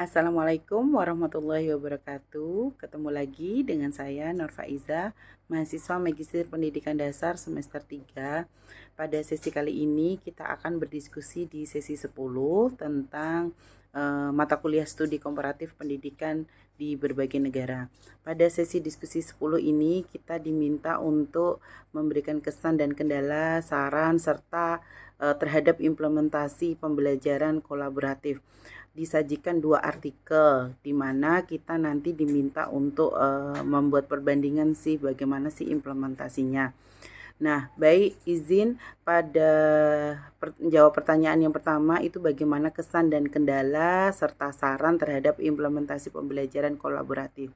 Assalamualaikum warahmatullahi wabarakatuh. Ketemu lagi dengan saya Nur Faiza, mahasiswa Magister Pendidikan Dasar semester 3. Pada sesi kali ini kita akan berdiskusi di sesi 10 tentang mata kuliah studi komparatif pendidikan di berbagai negara. Pada sesi diskusi 10 ini kita diminta untuk memberikan kesan dan kendala, saran serta terhadap implementasi pembelajaran kolaboratif. Disajikan dua artikel di mana kita nanti diminta untuk membuat perbandingan sih bagaimana sih implementasinya. Nah, baik izin pada jawab pertanyaan yang pertama itu bagaimana kesan dan kendala serta saran terhadap implementasi pembelajaran kolaboratif.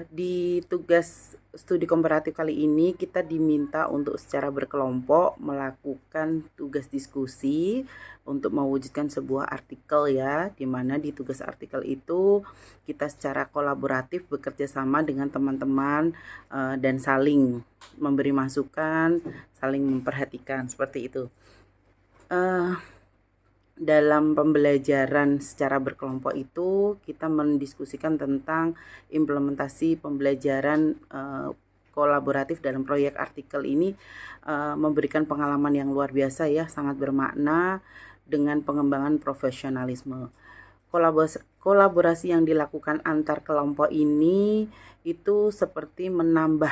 Di tugas studi komparatif kali ini kita diminta untuk secara berkelompok melakukan tugas diskusi untuk mewujudkan sebuah artikel ya, di mana di tugas artikel itu kita secara kolaboratif bekerja sama dengan teman-teman dan saling memberi masukan, saling memperhatikan seperti itu. Dalam pembelajaran secara berkelompok itu kita mendiskusikan tentang implementasi pembelajaran kolaboratif dalam proyek artikel ini memberikan pengalaman yang luar biasa ya, sangat bermakna dengan pengembangan profesionalisme. Kolaborasi yang dilakukan antar kelompok ini itu seperti menambah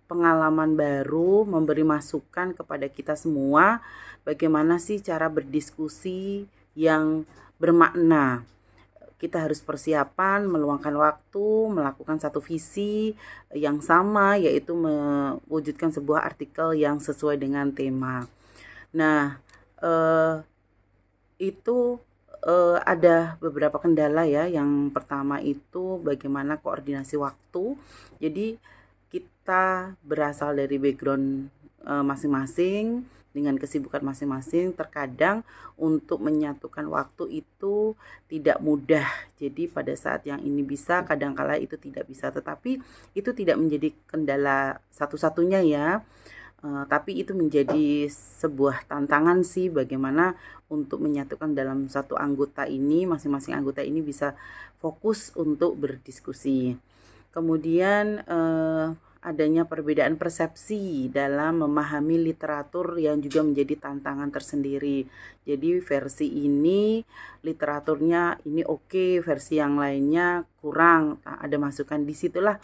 pengalaman baru, memberi masukan kepada kita semua bagaimana sih cara berdiskusi yang bermakna. Kita harus persiapan, meluangkan waktu, melakukan satu visi yang sama, yaitu mewujudkan sebuah artikel yang sesuai dengan tema. Nah, itu ada beberapa kendala ya. Yang pertama itu bagaimana koordinasi waktu. Jadi kita berasal dari background masing-masing dengan kesibukan masing-masing, terkadang untuk menyatukan waktu itu tidak mudah. Jadi pada saat yang ini bisa, kadangkala itu tidak bisa, tetapi itu tidak menjadi kendala satu-satunya ya. Tapi itu menjadi sebuah tantangan sih, bagaimana untuk menyatukan dalam satu anggota ini, masing-masing anggota ini bisa fokus untuk berdiskusi. Kemudian adanya perbedaan persepsi dalam memahami literatur yang juga menjadi tantangan tersendiri. Jadi versi ini literaturnya ini oke, versi yang lainnya kurang. Nah, ada masukan, disitulah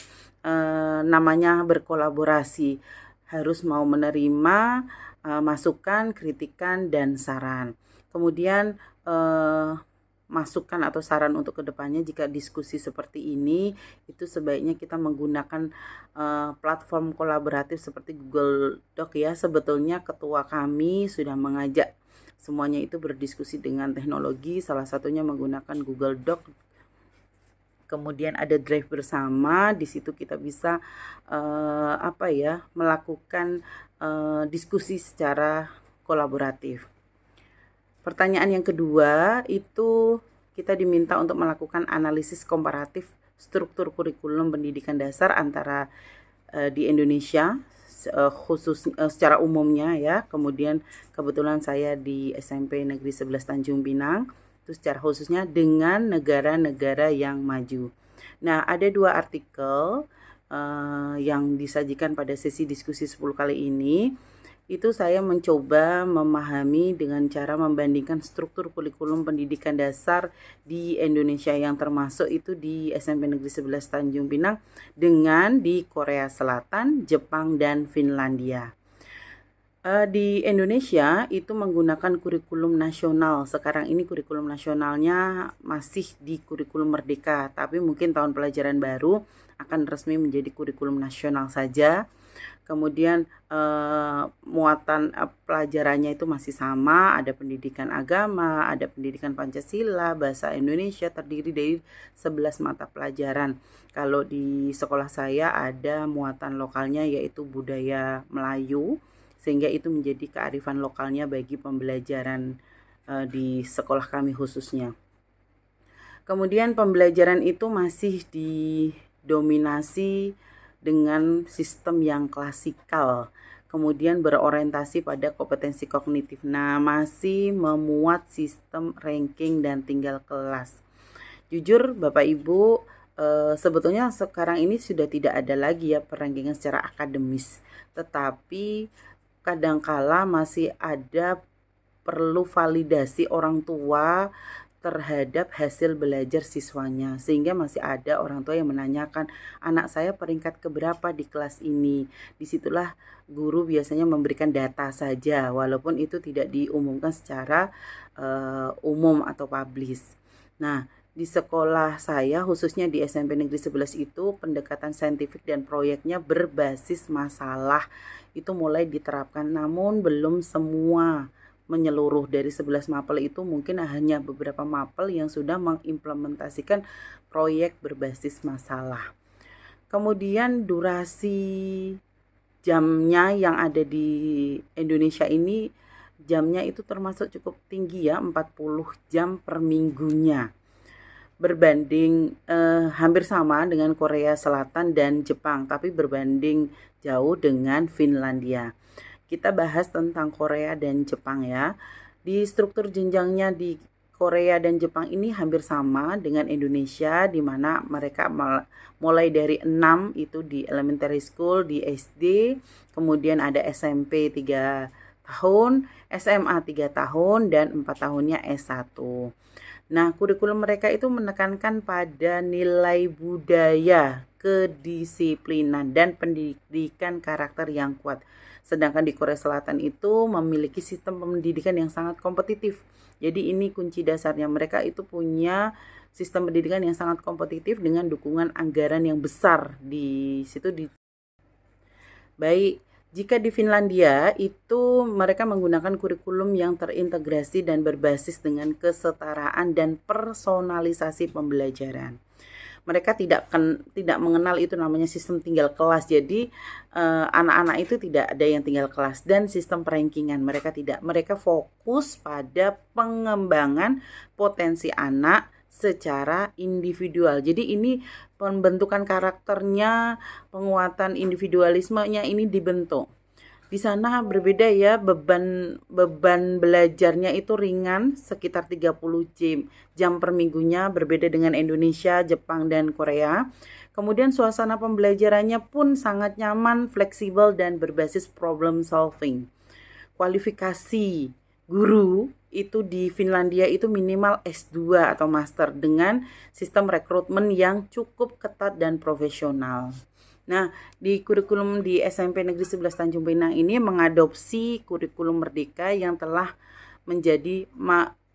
namanya berkolaborasi. Harus mau menerima masukan, kritikan, dan saran. Kemudian masukan atau saran untuk kedepannya jika diskusi seperti ini itu sebaiknya kita menggunakan platform kolaboratif seperti Google Doc ya. Sebetulnya ketua kami sudah mengajak semuanya itu berdiskusi dengan teknologi, salah satunya menggunakan Google Doc. Kemudian ada drive bersama, di situ kita bisa melakukan diskusi secara kolaboratif. Pertanyaan yang kedua itu kita diminta untuk melakukan analisis komparatif struktur kurikulum pendidikan dasar antara di Indonesia khusus secara umumnya ya. Kemudian kebetulan saya di SMP Negeri 11 Tanjung Pinang, itu secara khususnya dengan negara-negara yang maju. Nah, ada dua artikel yang disajikan pada sesi diskusi 10 kali ini. Itu saya mencoba memahami dengan cara membandingkan struktur kurikulum pendidikan dasar di Indonesia yang termasuk itu di SMP Negeri 11 Tanjung Pinang dengan di Korea Selatan, Jepang, dan Finlandia. Di Indonesia itu menggunakan kurikulum nasional. Sekarang ini kurikulum nasionalnya masih di kurikulum merdeka, tapi mungkin tahun pelajaran baru akan resmi menjadi kurikulum nasional saja. Kemudian muatan pelajarannya itu masih sama, ada pendidikan agama, ada pendidikan Pancasila, bahasa Indonesia, terdiri dari 11 mata pelajaran. Kalau di sekolah saya ada muatan lokalnya yaitu budaya Melayu, sehingga itu menjadi kearifan lokalnya bagi pembelajaran di sekolah kami khususnya. Kemudian pembelajaran itu masih didominasi dengan sistem yang klasikal, kemudian berorientasi pada kompetensi kognitif. Nah, masih memuat sistem ranking dan tinggal kelas. Jujur Bapak Ibu, sebetulnya sekarang ini sudah tidak ada lagi ya perankingan secara akademis, tetapi kadangkala masih ada perlu validasi orang tua terhadap hasil belajar siswanya, sehingga masih ada orang tua yang menanyakan, anak saya peringkat keberapa di kelas ini. Disitulah guru biasanya memberikan data saja, walaupun itu tidak diumumkan secara umum atau publis. Nah, di sekolah saya khususnya di SMP Negeri 11 itu pendekatan saintifik dan proyeknya berbasis masalah itu mulai diterapkan, namun belum semua menyeluruh. Dari 11 mapel itu mungkin hanya beberapa mapel yang sudah mengimplementasikan proyek berbasis masalah. Kemudian durasi jamnya yang ada di Indonesia ini, jamnya itu termasuk cukup tinggi ya, 40 jam per minggunya. Berbanding hampir sama dengan Korea Selatan dan Jepang, tapi berbanding jauh dengan Finlandia. Kita bahas tentang Korea dan Jepang ya. Di struktur jenjangnya di Korea dan Jepang ini hampir sama dengan Indonesia, di mana mereka mulai dari 6 itu di elementary school, di SD, kemudian ada SMP 3 tahun, SMA 3 tahun, dan 4 tahunnya S1. Nah, kurikulum mereka itu menekankan pada nilai budaya, kedisiplinan, dan pendidikan karakter yang kuat. Sedangkan di Korea Selatan itu memiliki sistem pendidikan yang sangat kompetitif. Jadi ini kunci dasarnya, mereka itu punya sistem pendidikan yang sangat kompetitif dengan dukungan anggaran yang besar di situ. Baik, jika di Finlandia itu mereka menggunakan kurikulum yang terintegrasi dan berbasis dengan kesetaraan dan personalisasi pembelajaran. Mereka tidak mengenal itu namanya sistem tinggal kelas. Jadi anak-anak itu tidak ada yang tinggal kelas, dan sistem perankingan mereka tidak. Mereka fokus pada pengembangan potensi anak secara individual. Jadi ini pembentukan karakternya, penguatan individualismenya ini dibentuk. Di sana berbeda ya, beban belajarnya itu ringan, sekitar 30 jam per minggunya, berbeda dengan Indonesia, Jepang, dan Korea. Kemudian suasana pembelajarannya pun sangat nyaman, fleksibel, dan berbasis problem solving. Kualifikasi guru itu di Finlandia itu minimal S2 atau master dengan sistem rekrutmen yang cukup ketat dan profesional. Nah, di kurikulum di SMP Negeri 11 Tanjung Pinang ini mengadopsi kurikulum merdeka yang telah menjadi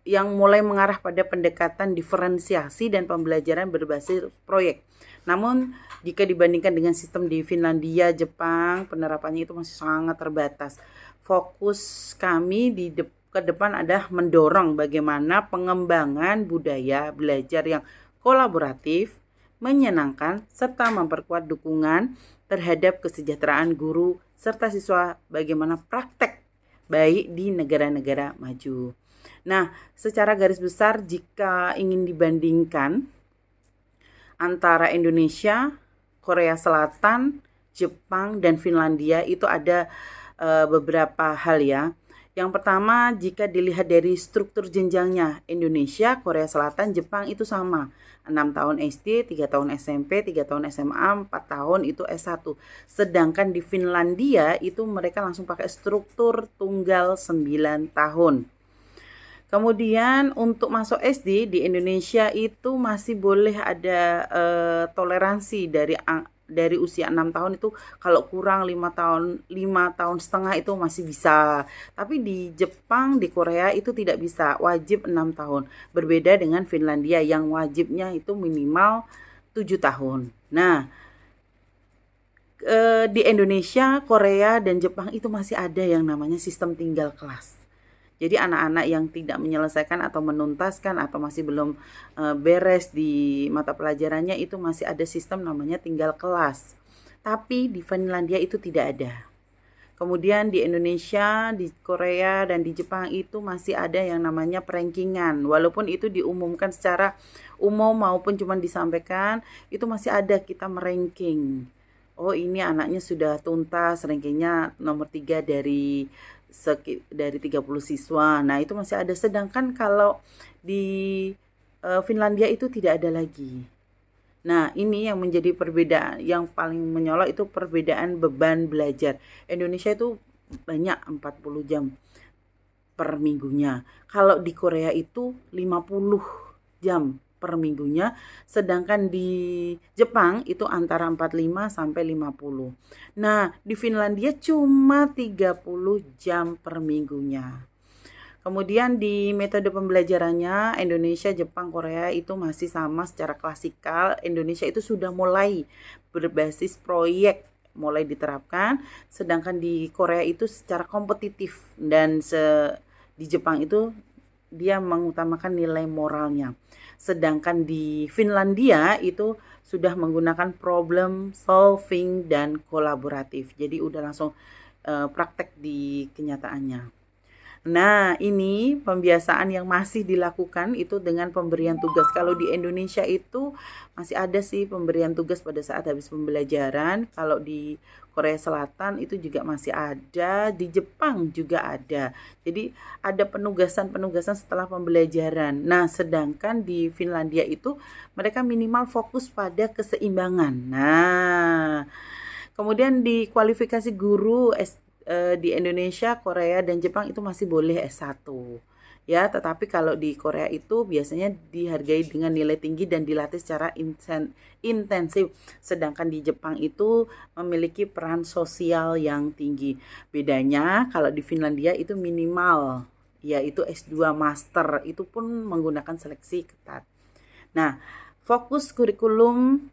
yang mulai mengarah pada pendekatan diferensiasi dan pembelajaran berbasis proyek. Namun, jika dibandingkan dengan sistem di Finlandia, Jepang, penerapannya itu masih sangat terbatas. Fokus kami ke depan adalah mendorong bagaimana pengembangan budaya belajar yang kolaboratif, menyenangkan, serta memperkuat dukungan terhadap kesejahteraan guru serta siswa bagaimana praktek baik di negara-negara maju. Nah, secara garis besar jika ingin dibandingkan antara Indonesia, Korea Selatan, Jepang, dan Finlandia itu ada beberapa hal ya. Yang pertama, jika dilihat dari struktur jenjangnya, Indonesia, Korea Selatan, Jepang itu sama. 6 tahun SD, 3 tahun SMP, 3 tahun SMA, 4 tahun itu S1. Sedangkan di Finlandia itu mereka langsung pakai struktur tunggal 9 tahun. Kemudian untuk masuk SD di Indonesia itu masih boleh ada toleransi dari usia 6 tahun itu, kalau kurang 5 tahun setengah itu masih bisa. Tapi di Jepang, di Korea itu tidak bisa, wajib 6 tahun. Berbeda dengan Finlandia yang wajibnya itu minimal 7 tahun. Nah, di Indonesia, Korea, dan Jepang itu masih ada yang namanya sistem tinggal kelas. Jadi anak-anak yang tidak menyelesaikan atau menuntaskan atau masih belum beres di mata pelajarannya itu masih ada sistem namanya tinggal kelas. Tapi di Finlandia itu tidak ada. Kemudian di Indonesia, di Korea, dan di Jepang itu masih ada yang namanya perankingan. Walaupun itu diumumkan secara umum maupun cuma disampaikan, itu masih ada kita meranking. Oh, ini anaknya sudah tuntas, rankingnya nomor 3 dari 30 siswa. Nah, itu masih ada. Sedangkan kalau di Finlandia itu tidak ada lagi. Nah, ini yang menjadi perbedaan yang paling menyolok itu perbedaan beban belajar. Indonesia itu banyak 40 jam per minggunya. Kalau di Korea itu 50 jam per minggunya, sedangkan di Jepang itu antara 45 sampai 50. Nah, di Finlandia cuma 30 jam per minggunya. Kemudian di metode pembelajarannya Indonesia, Jepang, Korea itu masih sama secara klasikal. Indonesia itu sudah mulai berbasis proyek mulai diterapkan, sedangkan di Korea itu secara kompetitif dan di Jepang itu dia mengutamakan nilai moralnya. Sedangkan di Finlandia itu sudah menggunakan problem solving dan kolaboratif. Jadi udah langsung praktek di kenyataannya. Nah, ini pembiasaan yang masih dilakukan itu dengan pemberian tugas. Kalau di Indonesia itu masih ada sih pemberian tugas pada saat habis pembelajaran. Kalau di Korea Selatan itu juga masih ada, di Jepang juga ada. Jadi ada penugasan-penugasan setelah pembelajaran. Nah, sedangkan di Finlandia itu mereka minimal fokus pada keseimbangan. Nah, kemudian di kualifikasi guru di Indonesia, Korea, dan Jepang itu masih boleh S1. Ya, tetapi kalau di Korea itu biasanya dihargai dengan nilai tinggi dan dilatih secara intensif. Sedangkan di Jepang itu memiliki peran sosial yang tinggi. Bedanya kalau di Finlandia itu minimal, yaitu S2 Master, itu pun menggunakan seleksi ketat. Nah, fokus kurikulum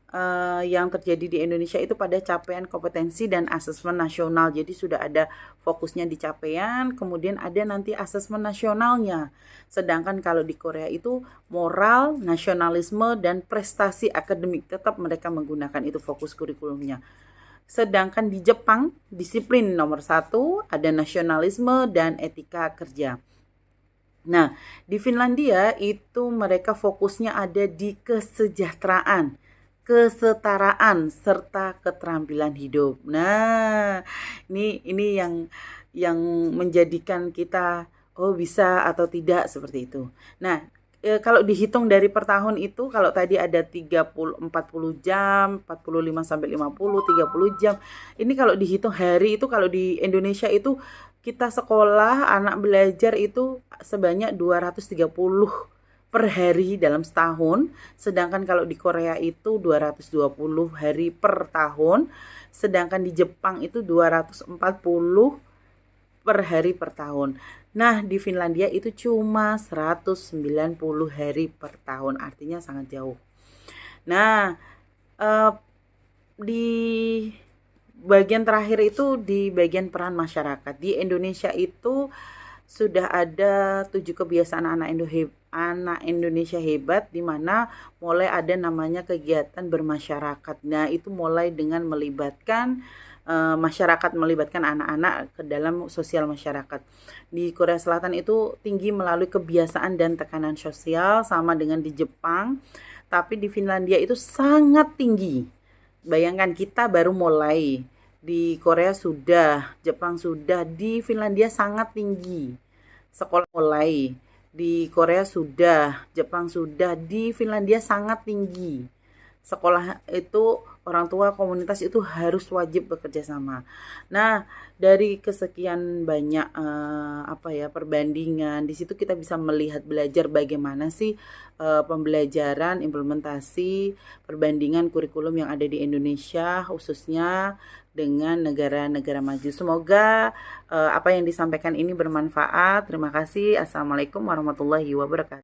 yang terjadi di Indonesia itu pada capaian kompetensi dan asesmen nasional. Jadi sudah ada fokusnya di capaian, kemudian ada nanti asesmen nasionalnya. Sedangkan kalau di Korea itu moral, nasionalisme, dan prestasi akademik. Tetap mereka menggunakan itu fokus kurikulumnya. Sedangkan di Jepang, disiplin nomor 1, ada nasionalisme dan etika kerja. Nah, di Finlandia itu mereka fokusnya ada di kesejahteraan, kesetaraan, serta keterampilan hidup. Nah, ini yang menjadikan kita bisa atau tidak seperti itu. Nah, kalau dihitung dari per tahun itu, kalau tadi ada 40 jam, 45 sampai 50, 30 jam. Ini kalau dihitung hari itu, kalau di Indonesia itu kita sekolah, anak belajar itu sebanyak 230 per hari dalam setahun. Sedangkan kalau di Korea itu 220 hari per tahun. Sedangkan di Jepang itu 240 per hari per tahun. Nah, di Finlandia itu cuma 190 hari per tahun, artinya sangat jauh. Nah, di bagian terakhir itu di bagian peran masyarakat. Di Indonesia itu sudah ada 7 kebiasaan anak Indonesia hebat, di mana mulai ada namanya kegiatan bermasyarakat. Nah, itu mulai dengan melibatkan masyarakat, melibatkan anak-anak ke dalam sosial masyarakat. Di Korea Selatan itu tinggi melalui kebiasaan dan tekanan sosial, sama dengan di Jepang. Tapi di Finlandia itu sangat tinggi. Bayangkan, kita baru mulai, di Korea sudah, Jepang sudah, di Finlandia sangat tinggi. Sekolah mulai, di Korea sudah, Jepang sudah, di Finlandia sangat tinggi. Sekolah itu orang tua komunitas itu harus wajib bekerja sama. Nah, dari kesekian banyak perbandingan, di situ kita bisa melihat, belajar bagaimana sih pembelajaran, implementasi, perbandingan kurikulum yang ada di Indonesia khususnya dengan negara-negara maju. Semoga apa yang disampaikan ini bermanfaat. Terima kasih. Assalamualaikum warahmatullahi wabarakatuh.